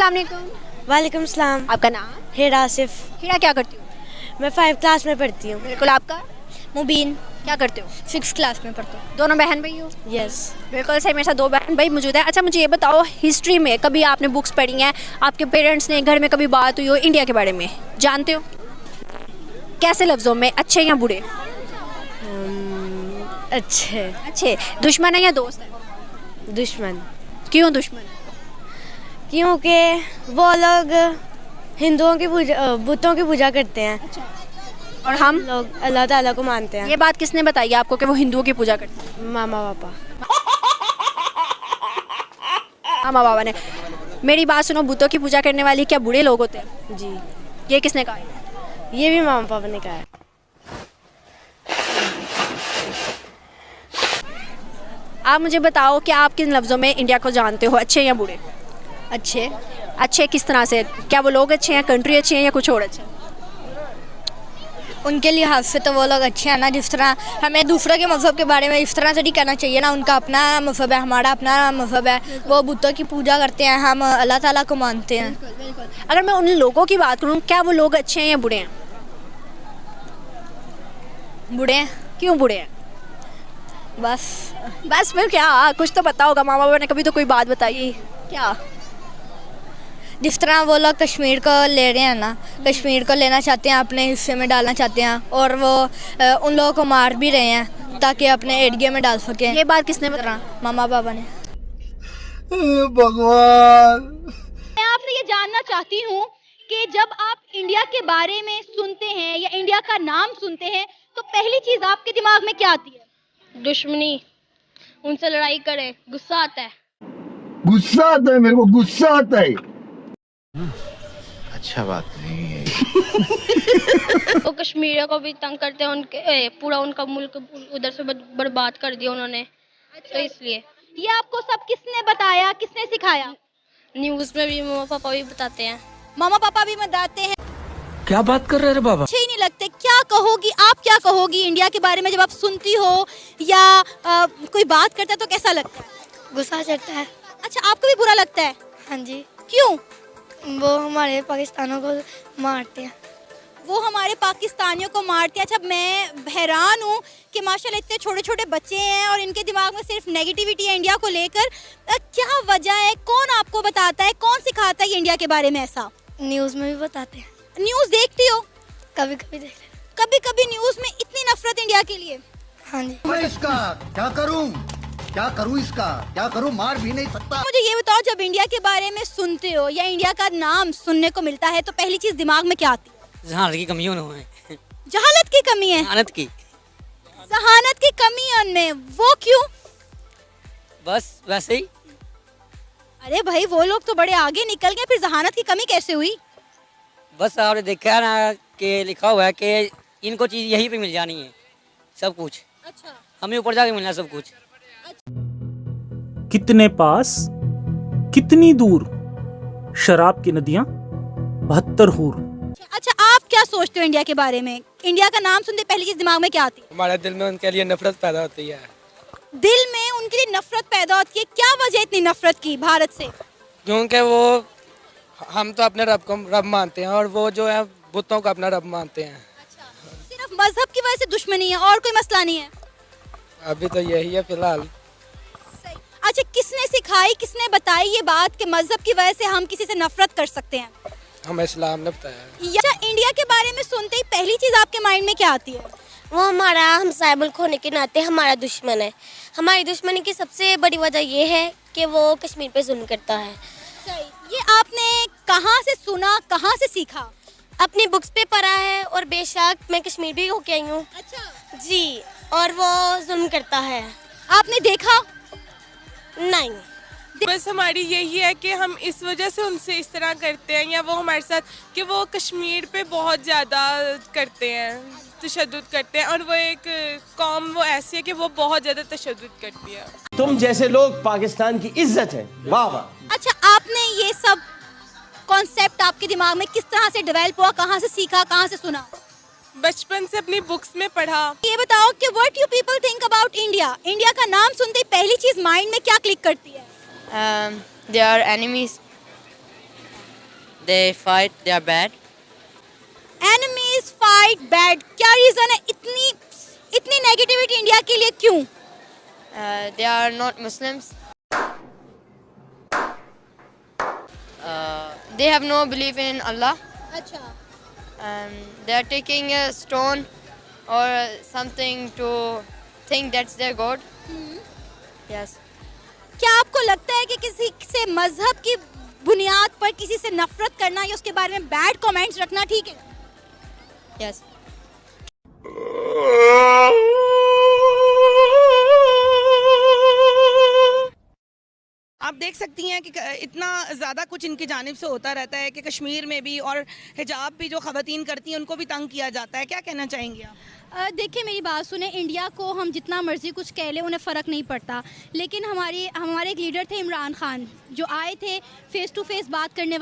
अस्सलाम वालेकुम। वालेकुम सलाम। आपका नाम? हेरा आसिफ। हीरा, क्या करती हो? मैं 5 क्लास में पढ़ती हूँ। बिल्कुल। आपका? मुबीन क्या करते हो? 6 क्लास में पढ़ता हूँ। दोनों बहन भाई हो? यस। बिल्कुल सही, मेरे साथ दो बहन भाई मौजूद है। अच्छा, मुझे ये बताओ, हिस्ट्री में कभी आपने बुक्स पढ़ी हैं, आपके पेरेंट्स ने घर में कभी बात हुई हो इंडिया के बारे में, जानते हो? कैसे लफ्ज़ों में, अच्छे या बुरे? अच्छे। अच्छे। दुश्मन है या दोस्त है? दुश्मन। क्यों दुश्मन? क्योंकि वो लोग हिंदुओं की पूजा, बुतों की पूजा करते हैं। और हम लोग अल्लाह ताला को मानते हैं। ये बात किसने बताई आपको कि वो हिंदुओं की पूजा करते हैं? मामा पापा। मामा बाबा ने। मेरी बात सुनो, बुतों की पूजा करने वाले क्या बुरे लोग होते हैं? जी, ये किसने कहा? ये भी मामा पापा ने कहा है। आप मुझे बताओ कि आप किन लफ्ज़ों में इंडिया को जानते हो, अच्छे या बुरे? अच्छे। अच्छे किस तरह से? क्या वो लोग अच्छे हैं, कंट्री अच्छी है या कुछ और अच्छा? उनके लिहाज से तो वो लोग अच्छे हैं ना, जिस तरह हमें दूसरों के मज़हब के बारे में इस तरह से नहीं कहना चाहिए ना। उनका अपना मज़हब है, हमारा अपना मज़हब है। वो बुतों की पूजा करते हैं, हम अल्लाह ताला को मानते हैं। अगर मैं उन लोगों की बात करूँ, क्या वो लोग अच्छे हैं या बुरे हैं? बुढ़े हैं। क्यों बुरे हैं? बस फिर क्या, कुछ तो पता होगा, मामा बाबा ने कभी तो कोई बात बताई क्या? जिस तरह वो लोग कश्मीर को ले रहे हैं ना, कश्मीर को लेना चाहते हैं, अपने हिस्से में डालना चाहते हैं, और वो उन लोगों को मार भी रहे हैं ताकि अपने एरिया में डाल सकें। ये बात किसने बताया? मामा बाबा ने। भगवान। मैं आपसे ये जानना चाहती हूँ कि जब आप इंडिया के बारे में सुनते हैं या इंडिया का नाम सुनते हैं तो पहली चीज आपके दिमाग में क्या आती है? दुश्मनी, उनसे लड़ाई करे, गुस्सा आता है। गुस्सा आता है, मेरे को गुस्सा आता है। अच्छा बात नहीं है। वो कश्मीरियों को भी तंग करते हैं, पूरा उनका मुल्क उधर से बर्बाद कर दिया उन्होंने। तो इसलिए ये आपको सब किसने बताया, किसने सिखाया? न्यूज़ में भी मम्मा पापा भी बताते हैं। मामा पापा भी बताते हैं। क्या बात कर रहे रे बाबा? अच्छे ही नहीं लगते। क्या कहोगी आप, क्या कहोगी इंडिया के बारे में जब आप सुनती हो या कोई बात करता है तो कैसा लगता है? गुस्सा चढ़ता है। अच्छा, आपको भी बुरा लगता है? हाँ जी। क्यों? वो हमारे पाकिस्तानों को मारते हैं। वो हमारे पाकिस्तानियों को मारते हैं। अच्छा, मैं हैरान हूँ कि माशाल्लाह इतने छोटे छोटे बच्चे हैं और इनके दिमाग में सिर्फ नेगेटिविटी है इंडिया को लेकर। क्या वजह है? कौन आपको बताता है, कौन सिखाता है ये इंडिया के बारे में ऐसा? न्यूज़ में भी बताते हैं। न्यूज़ देखती हो? कभी कभी देख लेते। कभी कभी न्यूज़ में इतनी नफरत इंडिया के लिए। हाँ जी। मैं इसका क्या करूं? क्या करूं इसका? क्या करूं? मार भी नहीं सकता। मुझे ये बताओ, जब इंडिया के बारे में सुनते हो या इंडिया का नाम सुनने को मिलता है तो पहली चीज दिमाग में क्या आती है? जहानत की कमी है। जहालत की कमी है। जहानत की। जहानत की कमी है उनमें, वो क्यों? बस वैसे ही। अरे भाई, वो लोग तो बड़े आगे निकल गए, फिर जहानत की कमी कैसे हुई? बस आपने देखा है ना कि लिखा हुआ है कि इनको चीज़ यहीं पे मिल जानी है, सब कुछ। अच्छा। हमें ऊपर जाके मिलना सब कुछ। कितने पास कितनी दूर, शराब की नदियां 72 हूर। अच्छा, आप क्या सोचते हो इंडिया के बारे में? इंडिया का नाम सुनते पहली चीज दिमाग में क्या आती है? हमारे दिल में उनके लिए नफरत पैदा होती है। दिल में उनके लिए नफरत पैदा होती है। क्या वजह इतनी नफरत की भारत से? क्योंकि वो, हम तो अपने रब को रब मानते हैं और वो जो है बुतों को अपना रब मानते हैं। सिर्फ मजहब की वजह से दुश्मनी है और कोई मसला नहीं है? अभी तो यही है फिलहाल। अच्छा, किसने सिखाई, किसने बताई ये बात कि मजहब की वजह से हम किसी से नफरत कर सकते हैं? हमें इस्लाम ने बताया। या इंडिया के बारे में सुनते ही पहली चीज आपके माइंड में क्या आती है? वो हमारा हमसाया मुल्क होने के नाते हमारा दुश्मन है। हमारी दुश्मनी की सबसे बड़ी वजह ये है कि वो कश्मीर पे जुल्म करता है। सही। ये आपने कहाँ से सुना, कहाँ से सीखा? अपनी बुक्स पे पढ़ा है, और बेशक मैं कश्मीर भी होके आई हूँ। अच्छा जी। और वो जुल्म करता है। आपने देखा? नहीं। बस हमारी यही है कि हम इस वजह से उनसे इस तरह करते हैं, या वो हमारे साथ कि वो कश्मीर पे बहुत ज़्यादा करते हैं, तशद्दुद करते हैं, और वो एक कौम वो ऐसी है कि वो बहुत ज़्यादा तशद्दुद करती है। तुम जैसे लोग पाकिस्तान की इज्जत है। वाह वाह। अच्छा, आपने ये सब कॉन्सेप्ट आपके दिमाग में किस तरह से डेवलप हुआ, कहाँ से सीखा, कहाँ से सुना? बचपन से अपनी बुक्स में पढ़ा। ये बताओ कि what you people think about India? India का नाम सुनते ही पहली चीज माइंड में क्या क्लिक करती है? They are enemies. they fight, they are bad. Enemies fight bad, क्या रीजन है? इतनी नेगेटिविटी इंडिया के लिए क्यों? they are not Muslims. They have no belief in Allah. अच्छा, They are taking a stone or something to think that's their God. Yes. क्या आपको लगता है कि किसी से मजहब की बुनियाद पर किसी से नफरत करना या उसके बारे में बैड कमेंट्स रखना ठीक है? Yes. आप देख सकती हैं कि इतना ज़्यादा कुछ इनकी जानिब से होता रहता है कि कश्मीर में भी और हिजाब भी जो ख़वातीन करती हैं उनको भी तंग किया जाता है। क्या कहना चाहेंगी आप? देखिए मेरी बात सुने, इंडिया को हम जितना मर्जी कुछ कह लें उन्हें फ़र्क नहीं पड़ता, लेकिन हमारे एक लीडर थे इमरान खान, जो आए थे फेस टू फेस बात करने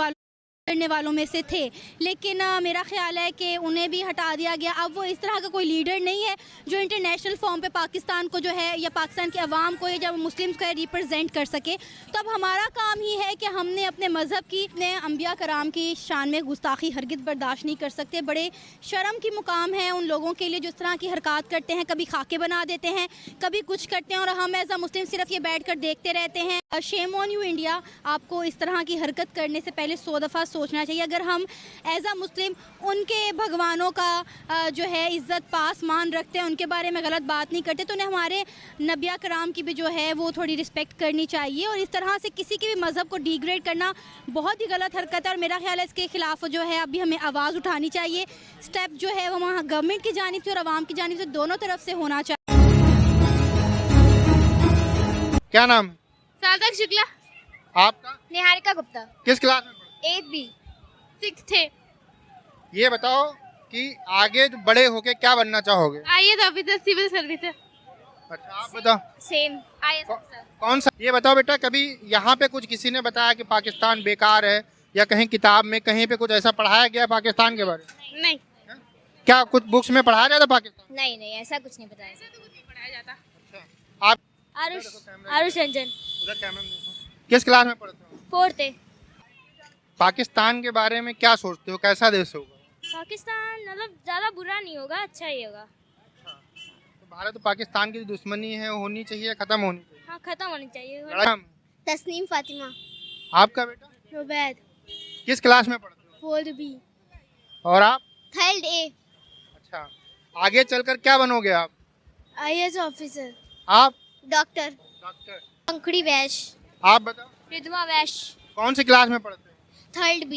वालों में से थे, लेकिन मेरा ख्याल है कि उन्हें भी हटा दिया गया। अब वो इस तरह का कोई लीडर नहीं है जो इंटरनेशनल फॉर्म पे पाकिस्तान को जो है या पाकिस्तान की आवाम को या जब मुस्लिम्स को रिप्रेजेंट कर सके। तो अब हमारा काम ही है कि हमने अपने मज़हब की, अपने अम्बिया कराम की शान में गुस्ताखी हरगिज़ बर्दाश्त नहीं कर सकते। बड़े शर्म की मुकाम है उन लोगों के लिए जो इस तरह की हरकत करते हैं, कभी खाके बना देते हैं, कभी कुछ करते हैं और हम एज अ मुस्लिम सिर्फ ये बैठ कर देखते रहते हैं। शेम ऑन यू इंडिया, आपको इस तरह की हरकत करने से पहले 100 दफ़ा सोचना चाहिए। अगर हम एज अ मुस्लिम उनके भगवानों का जो है इज़्ज़त पास मान रखते हैं, उनके बारे में गलत बात नहीं करते, तो उन्हें हमारे नबिया कराम की भी जो है वो थोड़ी रिस्पेक्ट करनी चाहिए। और इस तरह से किसी के भी मज़हब को डिग्रेड करना बहुत ही गलत हरकत है और मेरा ख्याल है इसके ख़िलाफ़ जो है अभी हमें आवाज़ उठानी चाहिए। स्टेप जो है वो वहाँ गवर्नमेंट की जानिब से और आवाम की जानिब से दोनों तरफ से होना चाहिए। क्या नाम? साधक शुक्ला। आपका? निहारिका गुप्ता। किस क्लास में? 8th B 6th है। ये बताओ कि आगे जो बड़े होके क्या बनना चाहोगे? IAS officer, civil service. अच्छा, आप बताओ। Same IAS officer. कौन सा? ये बताओ बेटा, कभी यहाँ पे कुछ किसी ने बताया कि पाकिस्तान बेकार है या कहीं किताब में कहीं पे कुछ ऐसा पढ़ाया गया पाकिस्तान के बारे में? नहीं। क्या कुछ बुक्स में पढ़ाया जाता पाकिस्तान? नहीं, ऐसा कुछ नहीं बताया जाता। आप? आरुष रंजन। उधर कैमरा में देखो। किस क्लास में पढ़ते हो? 4th है। पाकिस्तान के बारे में क्या सोचते हो, कैसा देश होगा? पाकिस्तान मतलब ज़्यादा बुरा नहीं होगा, अच्छा ही होगा। तो भारत और पाकिस्तान की जो दुश्मनी है वो होनी चाहिए, खत्म होनी चाहिए? हाँ, खत्म होनी चाहिए। नाम? तस्नीम फातिमा। आपका बेटा? रुबैद। किस क्लास में पढ़ते हो? 4th B। और आप? 3rd A। अच्छा, आगे चलकर क्या बनोगे आप? IAS officer. आप? डॉक्टर। डॉक्टर। पंखुड़ी वैश। आप बताओ। रिदमा वैश। कौन सी क्लास में पढ़ते हो? 3rd B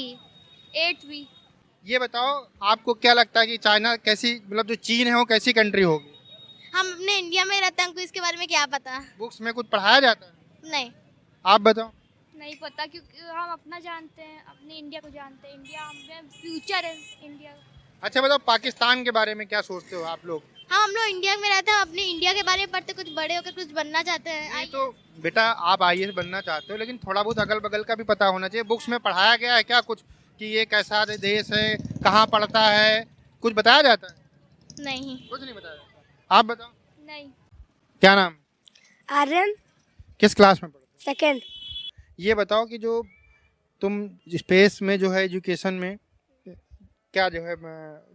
8th B। ये बताओ, आपको क्या लगता है कि चाइना कैसी, मतलब जो चीन है वो कैसी कंट्री होगी? हम अपने इंडिया में रहते हैं, हमको इसके बारे में क्या पता? बुक्स में कुछ पढ़ाया जाता है? नहीं। आप बताओ। नहीं पता, क्योंकि हम अपना जानते हैं, अपने इंडिया को जानते हैं। इंडिया हमें फ्यूचर है इंडिया। अच्छा बताओ, पाकिस्तान के बारे में क्या सोचते हो आप लोग? हम लोग इंडिया में रहते हैं, अपने इंडिया के बारे में पढ़ते, कुछ बड़े होकर कुछ बनना चाहते हैं। नहीं तो बेटा, आप IAS बनना चाहते हो, लेकिन थोड़ा बहुत अगल बगल का भी पता होना चाहिए। बुक्स में पढ़ाया गया है क्या कुछ कि ये कैसा देश है, कहाँ पड़ता है, कुछ बताया जाता है? नहीं। कुछ नहीं बताया जाता। आप बताओ। नहीं। क्या नाम? आर्यन। किस क्लास में पढ़ते हो? 2nd। ये बताओ कि जो तुम स्पेस में जो है एजुकेशन में क्या जो है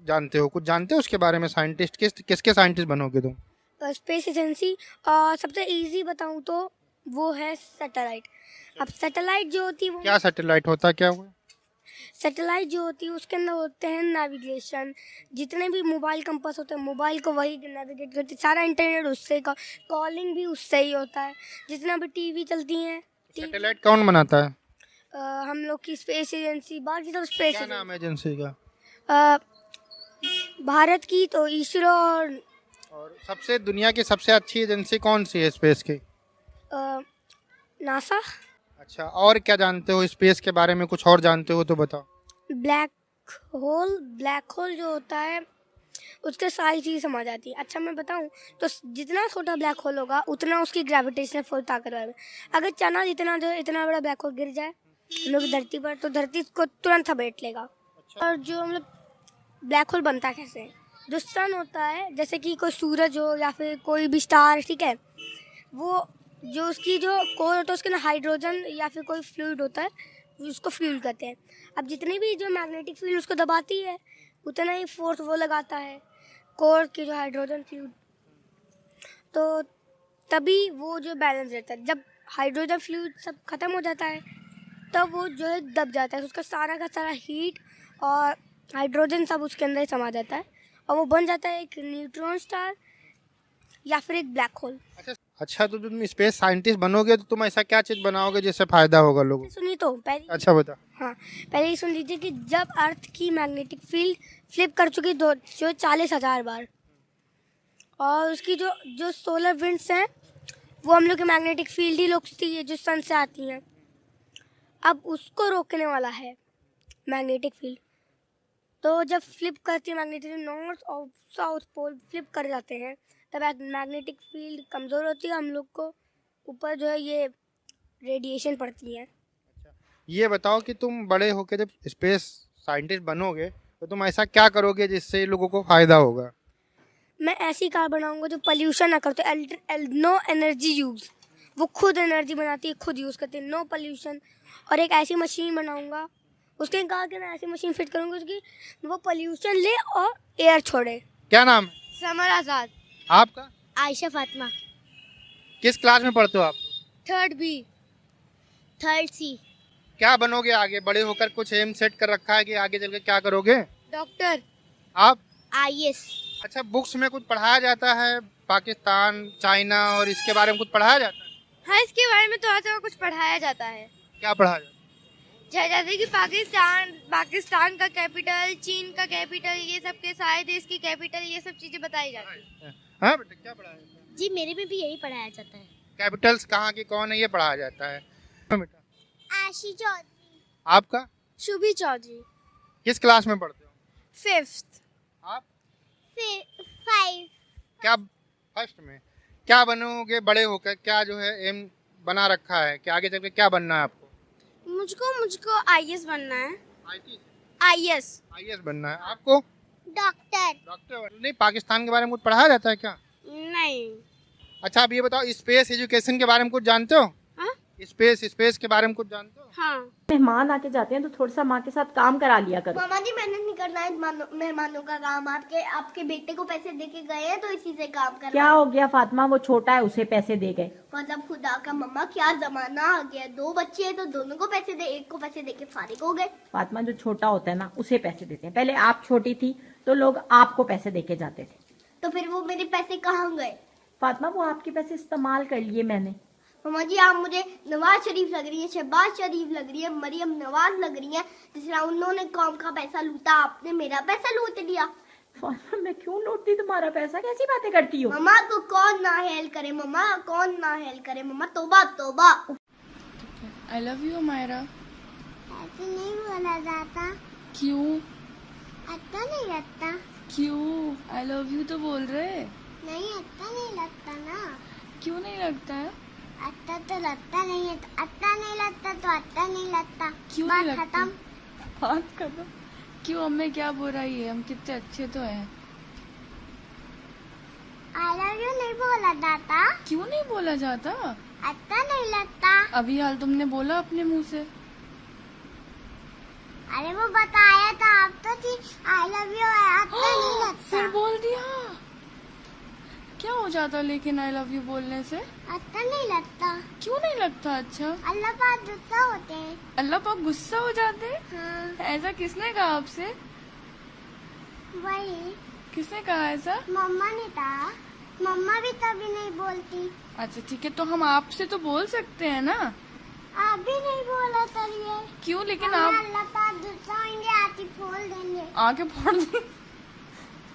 जानते हो, कुछ जानते हो उसके बारे में? साइंटिस्ट किसके साइंटिस्ट बनोगे तुम? Space agency. और सबसे इजी बताऊं तो वो है सैटेलाइट। अब सैटेलाइट जो होती है वो, क्या सैटेलाइट होता है, क्या हुआ? सैटेलाइट जो होती है उसके अंदर होते हैं नेविगेशन, जितने भी मोबाइल कंपास होते हैं मोबाइल को वही नेविगेट करते, सारा इंटरनेट उससे, कॉलिंग भी उससे ही होता है, जितना भी टीवी चलती हैं। सैटेलाइट कौन बनाता है? हम लोग की स्पेस एजेंसी, बाकी सब स्पेस। क्या नाम है एजेंसी का? भारत की तो इसरो। और सबसे दुनिया की सबसे अच्छी एजेंसी कौन सी है स्पेस की? नासा। अच्छा, और क्या जानते हो स्पेस के बारे में? कुछ और जानते हो तो बताओ। ब्लैक होल जो होता है उसके सारी चीज़ समझ आती है। अच्छा मैं बताऊं तो जितना छोटा ब्लैक होल होगा उतना उसकी ग्रेविटेशनल फोर्स ताकत रहेगा। अगर चना इतना बड़ा ब्लैक होल गिर जाए हम लोग धरती पर, तो धरती को तुरंत समेट लेगा। अच्छा। और जो मतलब ब्लैक होल बनता कैसे, जो सन होता है, जैसे कि कोई सूरज हो या फिर कोई भी स्टार, ठीक है, वो जो उसकी जो कोर होता है उसके अंदर हाइड्रोजन या फिर कोई फ्लूइड होता है, उसको फील्ड कहते हैं। अब जितनी भी जो मैग्नेटिक फील्ड उसको दबाती है उतना ही फोर्स वो लगाता है कोर की जो हाइड्रोजन फ्लूइड, तो तभी वो जो बैलेंस रहता है। जब हाइड्रोजन फ्लूइड सब खत्म हो जाता है तब वो जो है दब जाता है, उसका सारा का सारा हीट और हाइड्रोजन सब उसके अंदर समा जाता है और वो बन जाता है एक न्यूट्रॉन स्टार या फिर एक ब्लैक होल। अच्छा, तो तुम स्पेस साइंटिस्ट बनोगे तो तुम ऐसा क्या चीज बनाओगे जिससे फायदा होगा लोगों को? सुनिए तो पहले, अच्छा बता। हाँ, पहले ही सुन लीजिए कि जब अर्थ की मैग्नेटिक फील्ड फ्लिप कर चुकी जो 40,000 बार, और उसकी जो सोलर विंड्स हैं वो हम लोग की मैग्नेटिक फील्ड ही रोकती है जो सन से आती हैं। अब उसको रोकने वाला है मैग्नेटिक फील्ड। तो जब फ्लिप करती है मैग्नेटिक नॉर्थ और साउथ पोल फ्लिप कर जाते हैं तब मैग्नेटिक फील्ड कमज़ोर होती है, हम लोग को ऊपर जो है ये रेडिएशन पड़ती है। ये बताओ कि तुम बड़े होकर जब स्पेस साइंटिस्ट बनोगे तो तुम ऐसा क्या करोगे जिससे लोगों को फायदा होगा? मैं ऐसी कार बनाऊंगा जो पोल्यूशन ना करते, नो एनर्जी यूज़, वो खुद एनर्जी बनाती है, खुद यूज़ करती है, नो पोल्यूशन। और एक ऐसी मशीन बनाऊंगा, उसके कहा कि मैं ऐसी मशीन फिट करूंगा उसकी वो पोल्यूशन ले और एयर छोड़े। क्या नाम है? समर आज़ाद। आपका? आयशा फातिमा। किस क्लास में पढ़ते हो आप? 3rd B, 3rd C। क्या बनोगे आगे बड़े होकर? कुछ एम सेट कर रखा है कि आगे चल के क्या करोगे? डॉक्टर। आप? IAS। अच्छा, बुक्स में कुछ पढ़ाया जाता है पाकिस्तान, चाइना और इसके बारे में कुछ पढ़ाया जाता है? हाँ, इसके बारे में थोड़ा सा कुछ पढ़ाया जाता है। क्या पढ़ाया जाता है? जैसे कि पाकिस्तान का कैपिटल, चीन का कैपिटल, ये सब के सारे देश की कैपिटल, ये सब चीजें बताई जाती है। हाँ बेटा, क्या पढ़ाया जाता है? जी मेरे में भी यही पढ़ाया जाता है। कैपिटल्स कहाँ की कौन है ये पढ़ाया जाता है। हाँ बेटा। आशी चौधरी। आपका? शुभी चौधरी। किस क्लास में पढ़ते हो? 5th। आप? 5। क्या फर्स्ट में? क्या बनोगे बड़े होकर? क्या जो है एम बना रखा है कि आगे चल के क्या बनना है आपको? मुझको IAS बनना है। IAS बनना है। आपको? डॉक्टर। नहीं, पाकिस्तान के बारे में कुछ पढ़ाया जाता है क्या? नहीं। अच्छा, आप ये बताओ स्पेस एजुकेशन के बारे में कुछ जानते हो? स्पेस के बारे में कुछ जानते हो? हाँ। मेहमान आके जाते हैं तो थोड़ा सा माँ के साथ काम करा लिया करो। मामा जी, मैंने नहीं करना है मेहमानों का काम, आपके बेटे को पैसे देके गए हैं तो इसी से काम करना। क्या हो गया फातिमा, वो छोटा है उसे पैसे दे गए। मतलब खुदा का मम्मा क्या जमाना आ गया, 2 बच्चे हैं तो दोनों को पैसे दे, एक को पैसे देके फारिग हो गए। फातिमा, जो छोटा होता है ना उसे पैसे देते हैं। पहले आप छोटी थी तो लोग आपको पैसे देके जाते थे, तो फिर वो मेरे पैसे कहाँ गए? फातिमा, वो आपके पैसे इस्तेमाल कर लिए मैंने। मम्मा जी, आप मुझे नवाज शरीफ लग रही है, शहबाज शरीफ लग रही है, मरियम नवाज लग रही है। जिस तरह उन्होंने कौम का पैसा लूटा, आपने मेरा पैसा लूट लिया। फातिमा, मैं क्यों लूटती तुम्हारा पैसा? कैसी बातें करती हो? मम्मा को कौन ना हेल्प करे, मम्मा कौन ना हेल्प करे, मम्मा तौबा तौबा। I love you Myra. ऐसे नहीं बोला जाता। क्यों? अच्छा नहीं लगता। क्यों? आई लव यू तो बोल रहे। नहीं, अच्छा नहीं लगता ना। क्यों नहीं लगता है? अच्छा तो लगता नहीं है, अच्छा नहीं लगता तो अच्छा नहीं लगता। क्यों बात नहीं लगता? खत्म। बात खत्म। क्यों? हमें क्या बुराई है? हम कितने अच्छे तो हैं। आई लव यू नहीं बोला जाता। क्यों नहीं बोला जाता? अच्छा नहीं लगता। अभी हाल तुमने बोला अपने मुंह से। अरे वो बताया था आप तो थी आई लव यू, अच्छा नहीं लगता। फिर बोल दिया। क्या हो जाता लेकिन आई लव यू बोलने से? अच्छा नहीं लगता। क्यों नहीं लगता अच्छा? अल्लाह पाक गुस्सा होते हैं। अल्लाह पाक गुस्सा हो जाते हैं? हाँ। ऐसा किसने कहा आपसे? वही। किसने कहा ऐसा? मम्मा ने कहा। मम्मा भी तभी नहीं बोलती। अच्छा ठीक है, तो हम आपसे तो बोल सकते हैं ना। आप भी नहीं बोला करिए। क्यों? लेकिन आप अल्लाह पाक गुस्सा होंगे, आती फोड़ देंगे। आके फोड़ देंगे।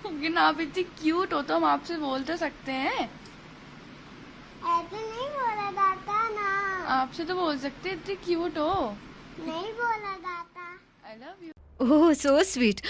लेकिन आप इतनी क्यूट हो तो हम आपसे बोल तो सकते हैं। ऐसे नहीं बोला जाता ना। आपसे तो बोल सकते, इतनी क्यूट हो। नहीं बोला जाता। आई love you. Oh so sweet.